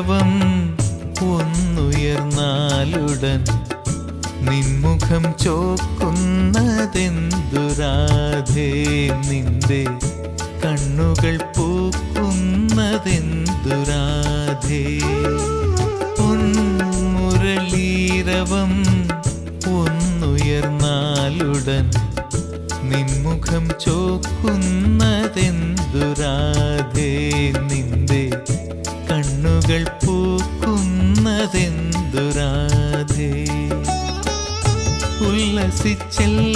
ഉറളീരവം ഒന്നുയർന്നാലുടൻ നിൻമുഖം ചോക്കുന്നതെന്തുരാധേ, നിന്റെ കണ്ണുകൾ പൂക്കുന്നതെന്തുരാധേ. പൊന്മുരളീരവം ഒന്നുയർന്നാലുടൻ നിൻമുഖം ചോക്കുന്നതെന്തുരാധേ, നിന്റെ കണ്ണുകൾ പൂക്കുന്നതെന്തുരാധേ. ഉല്ലസിച്ചെല്ലാ